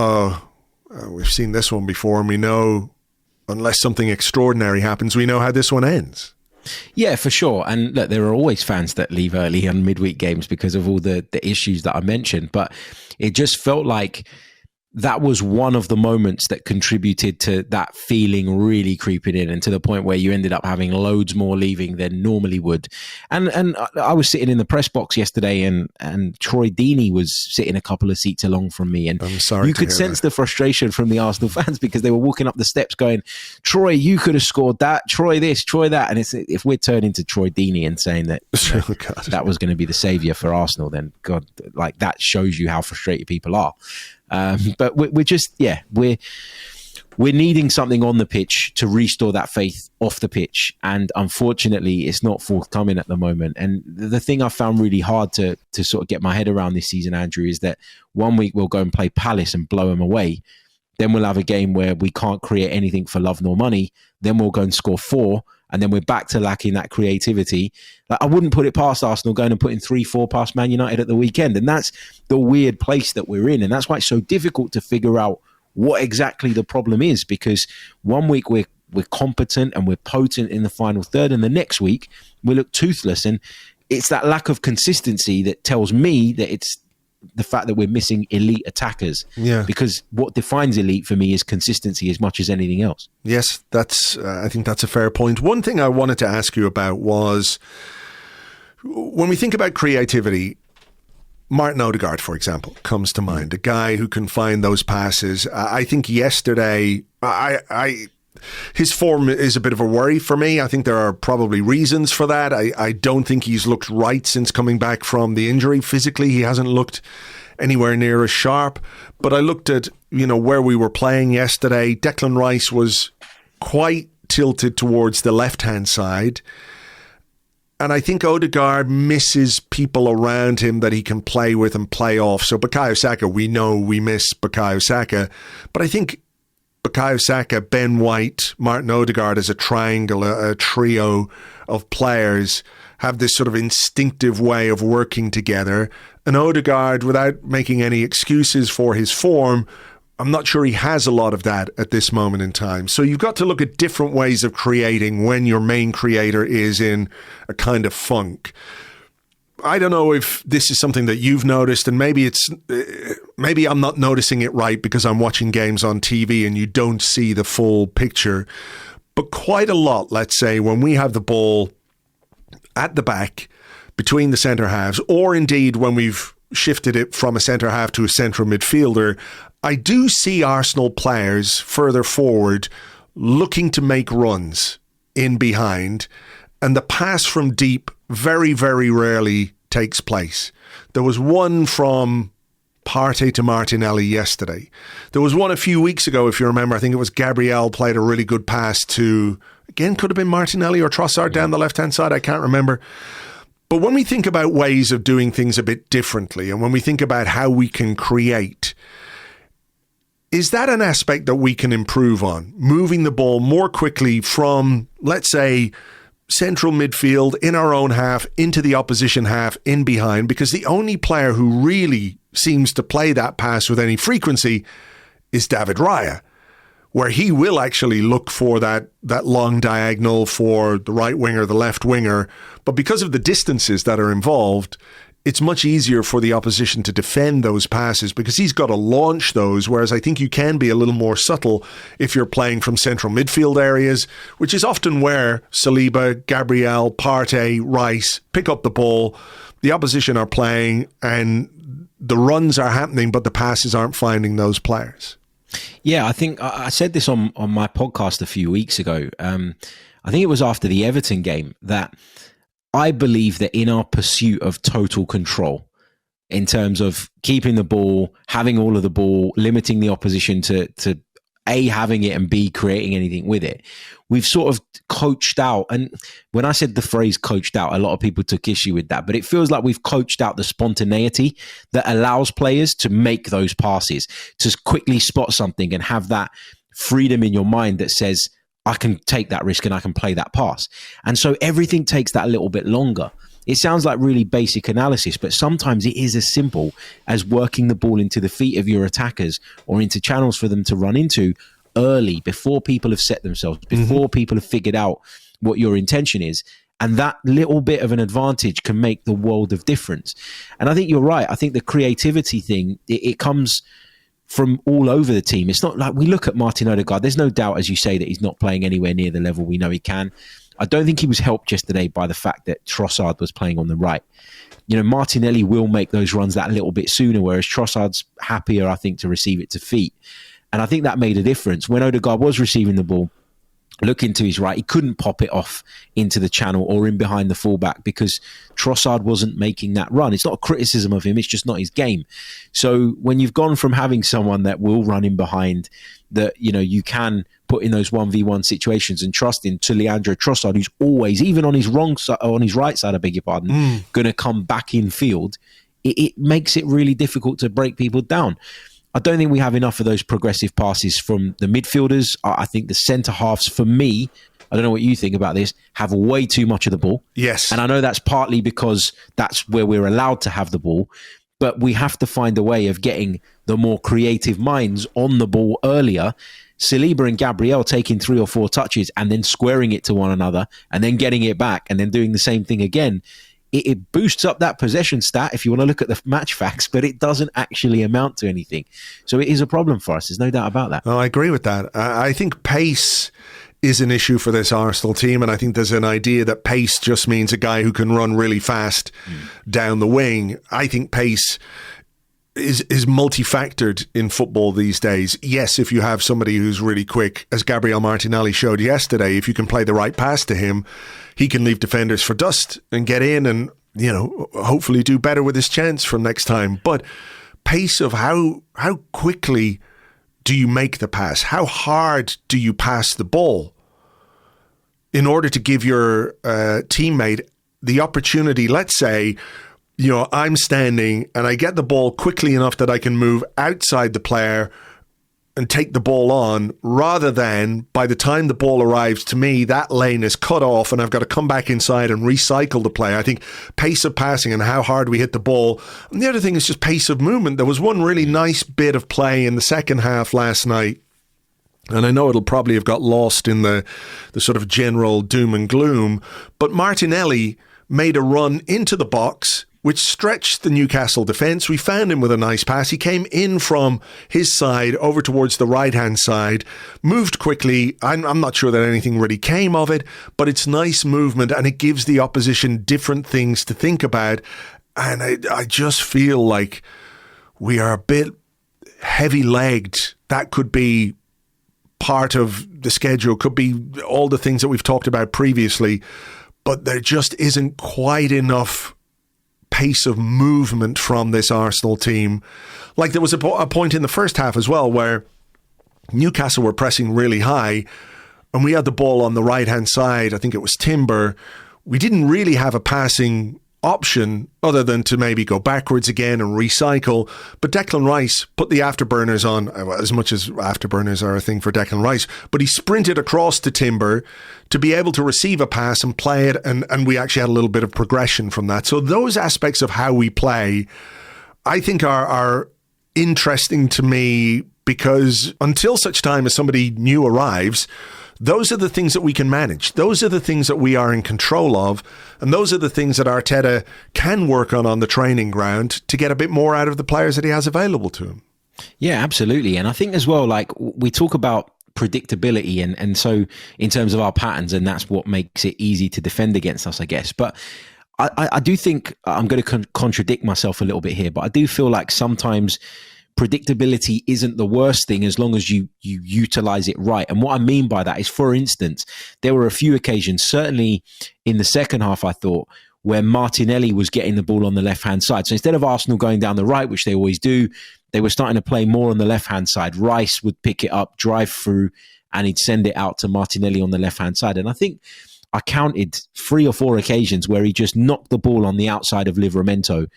we've seen this one before, and we know unless something extraordinary happens, we know how this one ends. Yeah, for sure. And look, there are always fans that leave early on midweek games because of all the issues that I mentioned. But it just felt like that was one of the moments that contributed to that feeling really creeping in, and to the point where you ended up having loads more leaving than normally would. And I was sitting in the press box yesterday, and Troy Deeney was sitting a couple of seats along from me, and you could sense the frustration from the Arsenal fans because they were walking up the steps going, "Troy, you could have scored that. Troy this, Troy that." And if we're turning to Troy Deeney and saying that that was going to be the saviour for Arsenal, then God, like, that shows you how frustrated people are. But we're just, we're we're needing something on the pitch to restore that faith off the pitch. And unfortunately, it's not forthcoming at the moment. And the thing I found really hard to sort of get my head around this season, Andrew, is that one week we'll go and play Palace and blow them away. Then we'll have a game where we can't create anything for love nor money. Then we'll go and score 4. And then we're back to lacking that creativity. Like, I wouldn't put it past Arsenal going and putting 3-4 past Man United at the weekend. And that's the weird place that we're in. And that's why it's so difficult to figure out what exactly the problem is, because one week we're competent and we're potent in the final third, and the next week we look toothless. And it's that lack of consistency that tells me that it's the fact that we're missing elite attackers. Yeah. Because what defines elite for me is consistency as much as anything else. Yes, I think that's a fair point. One thing I wanted to ask you about was, when we think about creativity, Martin Odegaard, for example, comes to mind. A guy who can find those passes. I think yesterday, his form is a bit of a worry for me. I think there are probably reasons for that. I don't think he's looked right since coming back from the injury. Physically, he hasn't looked anywhere near as sharp. But I looked at, where we were playing yesterday. Declan Rice was quite tilted towards the left-hand side. And I think Odegaard misses people around him that he can play with and play off. So Bukayo Saka, we know we miss Bukayo Saka. But I think Bukayo Saka, Ben White, Martin Odegaard as a triangle, a trio of players, have this sort of instinctive way of working together. And Odegaard, without making any excuses for his form, I'm not sure he has a lot of that at this moment in time. So you've got to look at different ways of creating when your main creator is in a kind of funk. I don't know if this is something that you've noticed, and maybe I'm not noticing it right because I'm watching games on TV and you don't see the full picture. But quite a lot, let's say, when we have the ball at the back between the centre halves, or indeed when we've shifted it from a centre half to a central midfielder, I do see Arsenal players further forward looking to make runs in behind, and the pass from deep very, very rarely takes place. There was one from Partey to Martinelli yesterday. There was one a few weeks ago, if you remember. I think it was Gabriel played a really good pass to, again, could have been Martinelli or Trossard down the left-hand side. I can't remember. But when we think about ways of doing things a bit differently, and when we think about how we can create, is that an aspect that we can improve on? Moving the ball more quickly from, let's say, central midfield in our own half into the opposition half in behind, because the only player who really seems to play that pass with any frequency is David Raya, where he will actually look for that long diagonal for the right winger, the left winger. But because of the distances that are involved, it's much easier for the opposition to defend those passes because he's got to launch those, whereas I think you can be a little more subtle if you're playing from central midfield areas, which is often where Saliba, Gabriel, Partey, Rice pick up the ball. The opposition are playing and the runs are happening, but the passes aren't finding those players. Yeah, I think I said this on my podcast a few weeks ago. I think it was after the Everton game that I believe that in our pursuit of total control, in terms of keeping the ball, having all of the ball, limiting the opposition to A, having it, and B, creating anything with it, we've sort of coached out. And when I said the phrase coached out, a lot of people took issue with that, but it feels like we've coached out the spontaneity that allows players to make those passes, to quickly spot something and have that freedom in your mind that says, I can take that risk and I can play that pass. And so everything takes that a little bit longer. It sounds like really basic analysis, but sometimes it is as simple as working the ball into the feet of your attackers or into channels for them to run into early, before people have set themselves, before people have figured out what your intention is. And that little bit of an advantage can make the world of difference. And I think you're right. I think the creativity thing, it comes from all over the team. It's not like we look at Martin Odegaard. There's no doubt, as you say, that he's not playing anywhere near the level we know he can. I don't think he was helped yesterday by the fact that Trossard was playing on the right. Martinelli will make those runs that little bit sooner, whereas Trossard's happier, I think, to receive it to feet. And I think that made a difference. When Odegaard was receiving the ball, looking to his right, he couldn't pop it off into the channel or in behind the fullback because Trossard wasn't making that run. It's not a criticism of him, it's just not his game. So when you've gone from having someone that will run in behind that, you can put in those 1v1 situations and trust into Leandro Trossard, who's always, even on his right side, I beg your pardon, going to come back in field. It makes it really difficult to break people down. I don't think we have enough of those progressive passes from the midfielders. I think the centre halves, for me, I don't know what you think about this, have way too much of the ball. Yes. And I know that's partly because that's where we're allowed to have the ball, but we have to find a way of getting the more creative minds on the ball earlier. Saliba and Gabriel taking 3 or 4 touches and then squaring it to one another and then getting it back and then doing the same thing again. It boosts up that possession stat if you want to look at the match facts, but it doesn't actually amount to anything. So it is a problem for us. There's no doubt about that. Oh, I agree with that. I think pace is an issue for this Arsenal team, and I think there's an idea that pace just means a guy who can run really fast down the wing. I think pace is multifactored in football these days. Yes, if you have somebody who's really quick, as Gabriel Martinelli showed yesterday, if you can play the right pass to him, he can leave defenders for dust and get in and, hopefully do better with his chance from next time. But pace of how quickly do you make the pass? How hard do you pass the ball in order to give your teammate the opportunity? Let's say, I'm standing and I get the ball quickly enough that I can move outside the player and take the ball on, rather than by the time the ball arrives to me, that lane is cut off and I've got to come back inside and recycle the play. I think pace of passing and how hard we hit the ball. And the other thing is just pace of movement. There was one really nice bit of play in the second half last night, and I know it'll probably have got lost in the sort of general doom and gloom, but Martinelli made a run into the box which stretched the Newcastle defence. We found him with a nice pass. He came in from his side over towards the right-hand side, moved quickly. I'm not sure that anything really came of it, but it's nice movement and it gives the opposition different things to think about. And I just feel like we are a bit heavy-legged. That could be part of the schedule, could be all the things that we've talked about previously, but there just isn't quite enough pace of movement from this Arsenal team. Like there was a point in the first half as well where Newcastle were pressing really high and we had the ball on the right-hand side. I think it was Timber. We didn't really have a passing option other than to maybe go backwards again and recycle. But Declan Rice put the afterburners on, as much as afterburners are a thing for Declan Rice, but he sprinted across to Timber to be able to receive a pass and play it, and we actually had a little bit of progression from that. So those aspects of how we play, I think are interesting to me, because until such time as somebody new arrives, those are the things that we can manage. Those are the things that we are in control of. And those are the things that Arteta can work on the training ground to get a bit more out of the players that he has available to him. Yeah, absolutely. And I think as well, like we talk about predictability and so in terms of our patterns, and that's what makes it easy to defend against us, I guess. But I do think I'm going to contradict myself a little bit here, but I do feel like sometimes predictability isn't the worst thing as long as you utilize it right. And what I mean by that is, for instance, there were a few occasions, certainly in the second half, I thought, where Martinelli was getting the ball on the left-hand side. So instead of Arsenal going down the right, which they always do, they were starting to play more on the left-hand side. Rice would pick it up, drive through, and he'd send it out to Martinelli on the left-hand side. And I think I counted 3 or 4 occasions where he just knocked the ball on the outside of Livramento,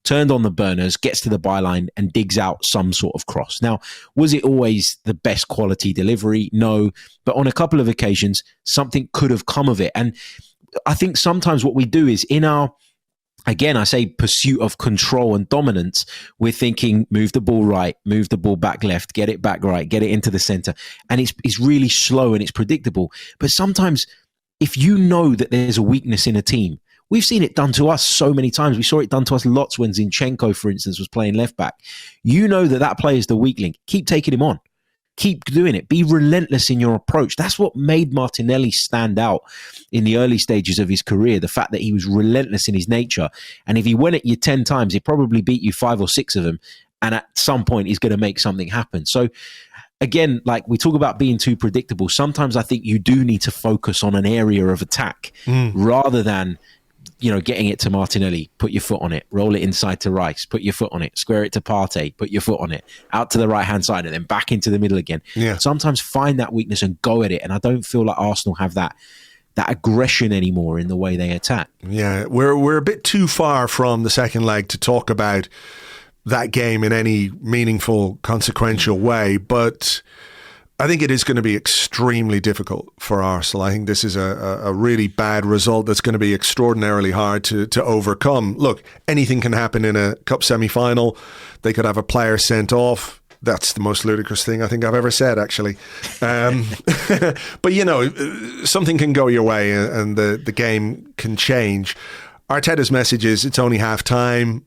turned on the burners, gets to the byline and digs out some sort of cross. Now, was it always the best quality delivery? No. But on a couple of occasions, something could have come of it. And I think sometimes what we do is in our, again, I say pursuit of control and dominance, we're thinking, move the ball right, move the ball back left, get it back right, get it into the center. And it's really slow and it's predictable. But sometimes if you know that there's a weakness in a team, we've seen it done to us so many times. We saw it done to us lots when Zinchenko, for instance, was playing left back. You know that player is the weak link. Keep taking him on. Keep doing it. Be relentless in your approach. That's what made Martinelli stand out in the early stages of his career, the fact that he was relentless in his nature. And if he went at you 10 times, he'd probably beat you 5 or 6 of them. And at some point, he's going to make something happen. So again, like we talk about being too predictable, sometimes I think you do need to focus on an area of attack rather than getting it to Martinelli, put your foot on it, roll it inside to Rice, put your foot on it, square it to Partey, put your foot on it, out to the right-hand side and then back into the middle again. Yeah. Sometimes find that weakness and go at it. And I don't feel like Arsenal have that aggression anymore in the way they attack. Yeah, we're a bit too far from the second leg to talk about that game in any meaningful, consequential way, but I think it is going to be extremely difficult for Arsenal. I think this is a really bad result that's going to be extraordinarily hard to overcome. Look, anything can happen in a cup semi-final. They could have a player sent off. That's the most ludicrous thing I think I've ever said, actually. But, something can go your way and the game can change. Arteta's message is it's only half time.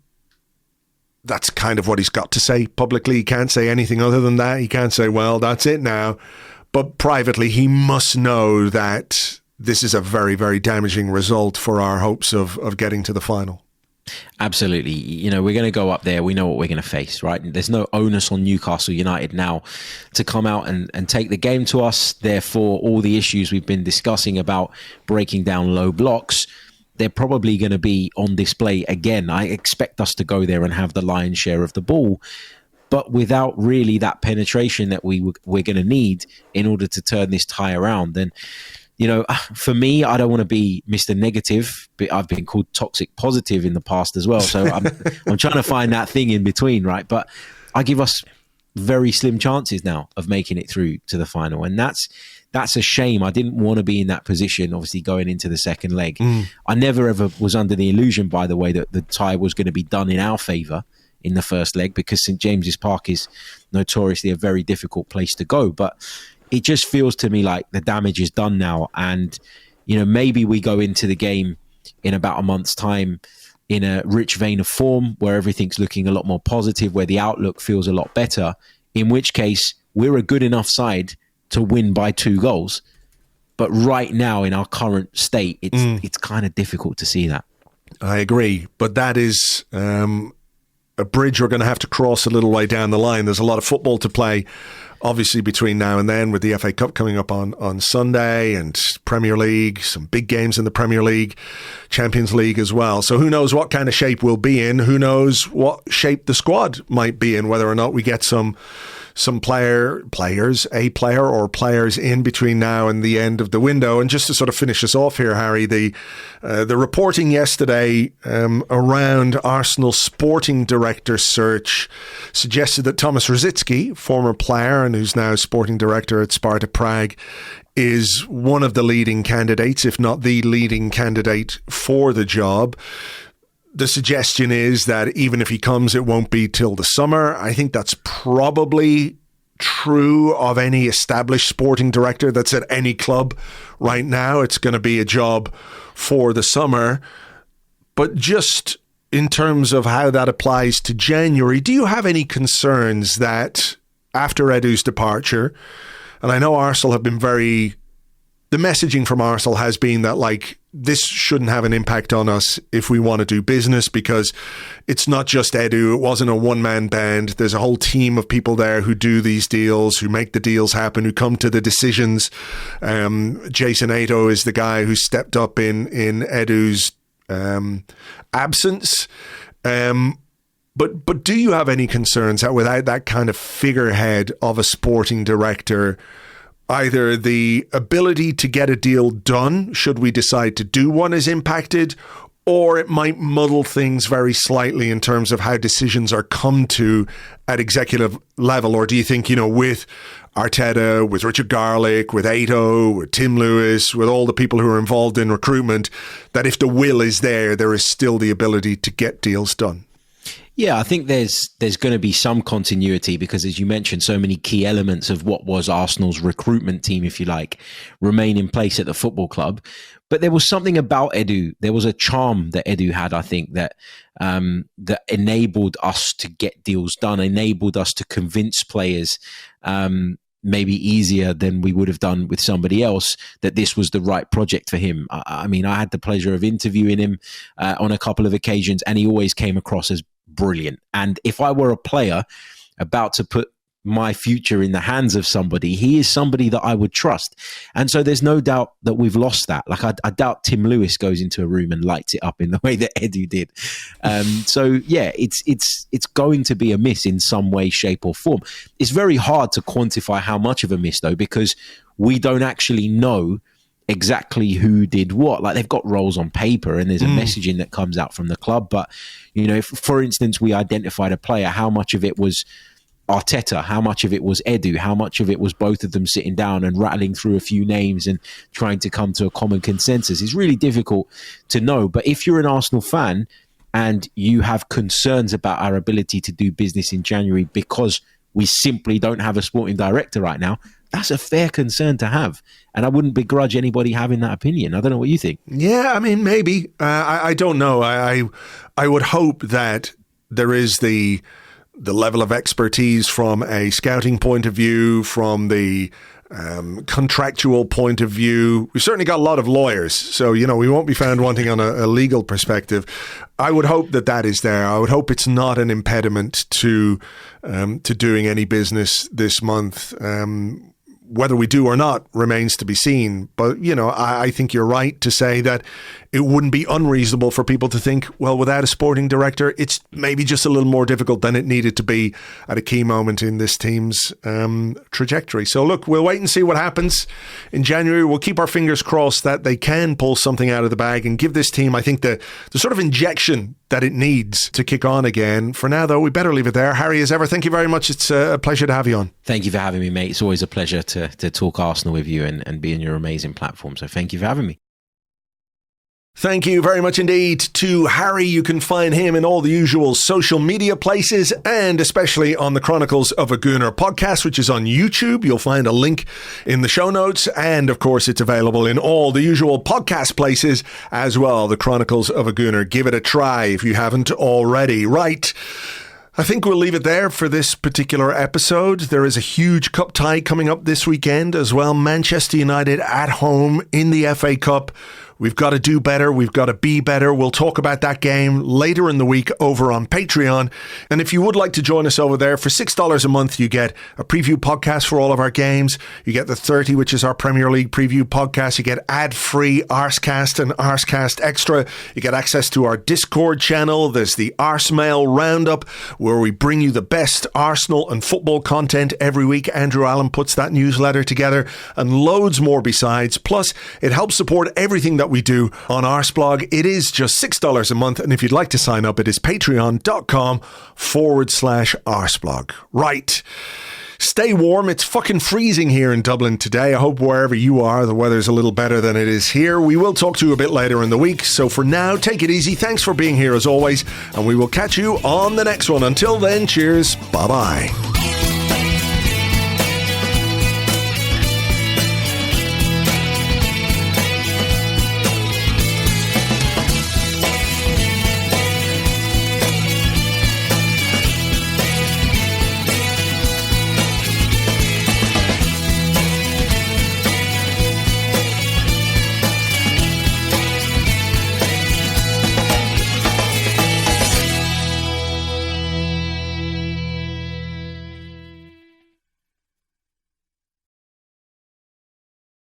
That's kind of what he's got to say publicly. He can't say anything other than that. He can't say, well, that's it now. But privately, he must know that this is a very, very damaging result for our hopes of getting to the final. Absolutely. We're going to go up there. We know what we're going to face, right? There's no onus on Newcastle United now to come out and take the game to us. Therefore, all the issues we've been discussing about breaking down low blocks, they're probably going to be on display again. I expect us to go there and have the lion's share of the ball, but without really that penetration that we're going to need in order to turn this tie around. Then, for me, I don't want to be Mr. Negative, but I've been called toxic positive in the past as well. So I'm trying to find that thing in between, right? But I give us very slim chances now of making it through to the final. And that's a shame. I didn't want to be in that position, obviously, going into the second leg. I never ever was under the illusion, by the way, that the tie was going to be done in our favour in the first leg, because St James's Park is notoriously a very difficult place to go. But it just feels to me like the damage is done now. And, maybe we go into the game in about a month's time in a rich vein of form where everything's looking a lot more positive, where the outlook feels a lot better, in which case we're a good enough side to win by 2 goals. But right now, in our current state, it's kind of difficult to see that. I agree. But that is a bridge we're going to have to cross a little way down the line. There's a lot of football to play, obviously, between now and then, with the FA Cup coming up on Sunday, and Premier League, some big games in the Premier League, Champions League as well. So who knows what kind of shape we'll be in? Who knows what shape the squad might be in, whether or not we get some players in between now and the end of the window. And just to sort of finish us off here, Harry, the reporting yesterday around Arsenal's sporting director search suggested that Tomas Rosicky, former player and who's now sporting director at Sparta Prague, is one of the leading candidates, if not the leading candidate for the job. The suggestion is that even if he comes, it won't be till the summer. I think that's probably true of any established sporting director that's at any club right now. It's going to be a job for the summer. But just in terms of how that applies to January, do you have any concerns that after Edu's departure, and I know Arsenal have been the messaging from Arsenal has been that, like, this shouldn't have an impact on us if we want to do business, because it's not just Edu. It wasn't a one-man band. There's a whole team of people there who do these deals, who make the deals happen, who come to the decisions. Jason Ato is the guy who stepped up in Edu's absence. But do you have any concerns that without that kind of figurehead of a sporting director, either the ability to get a deal done, should we decide to do one, is impacted, or it might muddle things very slightly in terms of how decisions are come to at executive level? Or do you think, with Arteta, with Richard Garlick, with Ato, with Tim Lewis, with all the people who are involved in recruitment, that if the will is there, there is still the ability to get deals done? Yeah, I think there's going to be some continuity because, as you mentioned, so many key elements of what was Arsenal's recruitment team, if you like, remain in place at the football club. But there was something about Edu. There was a charm that Edu had, I think, that that enabled us to get deals done, enabled us to convince players maybe easier than we would have done with somebody else, that this was the right project for him. I mean, I had the pleasure of interviewing him on a couple of occasions, and he always came across as brilliant. And if I were a player about to put my future in the hands of somebody, he is somebody that I would trust. And so there's no doubt that we've lost that. Like, I doubt Tim Lewis goes into a room and lights it up in the way that Edu did. So yeah, it's going to be a miss in some way, shape or form. It's very hard to quantify how much of a miss though, because we don't actually know exactly who did what. Like, they've got roles on paper and there's a messaging that comes out from the club. But, you know, if, for instance, we identified a player, how much of it was Arteta, how much of it was Edu, how much of it was both of them sitting down and rattling through a few names and trying to come to a common consensus, is really difficult to know. But if you're an Arsenal fan and you have concerns about our ability to do business in January because we simply don't have a sporting director right now, that's a fair concern to have. And I wouldn't begrudge anybody having that opinion. I don't know what you think. Yeah, I mean, maybe. I don't know. I would hope that there is the level of expertise from a scouting point of view, from the contractual point of view. We've certainly got a lot of lawyers, so, you know, we won't be found wanting on a legal perspective. I would hope that is there. I would hope it's not an impediment to doing any business this month. Whether we do or not remains to be seen. But, you know, I think you're right to say that it wouldn't be unreasonable for people to think, well, without a sporting director, it's maybe just a little more difficult than it needed to be at a key moment in this team's trajectory. So, look, we'll wait and see what happens in January. We'll keep our fingers crossed that they can pull something out of the bag and give this team, I think, the sort of injection that it needs to kick on again. For now, though, we better leave it there. Harry, as ever, thank you very much. It's a pleasure to have you on. Thank you for having me, mate. It's always a pleasure to talk Arsenal with you and be in your amazing platform. So thank you for having me. Thank you very much indeed to Harry. You can find him in all the usual social media places and especially on the Chronicles of a Gooner podcast, which is on YouTube. You'll find a link in the show notes. And of course, it's available in all the usual podcast places as well. The Chronicles of a Gooner. Give it a try if you haven't already. Right. I think we'll leave it there for this particular episode. There is a huge cup tie coming up this weekend as well. Manchester United at home in the FA Cup. We've got to do better. We've got to be better. We'll talk about that game later in the week over on Patreon. And if you would like to join us over there, for $6 a month, you get a preview podcast for all of our games. You get the 30, which is our Premier League preview podcast. You get ad-free Arsecast and Arsecast Extra. You get access to our Discord channel. There's the Arsemail Roundup, where we bring you the best Arsenal and football content every week. Andrew Allen puts that newsletter together and loads more besides. Plus, it helps support everything that we do on Arseblog. It is just $6 a month, and if you'd like to sign up, it is patreon.com/Arseblog. Right. Stay warm. It's fucking freezing here in Dublin today. I hope wherever you are, the weather's a little better than it is here. We will talk to you a bit later in the week. So for now, take it easy. Thanks for being here as always, and we will catch you on the next one. Until then, cheers. Bye-bye.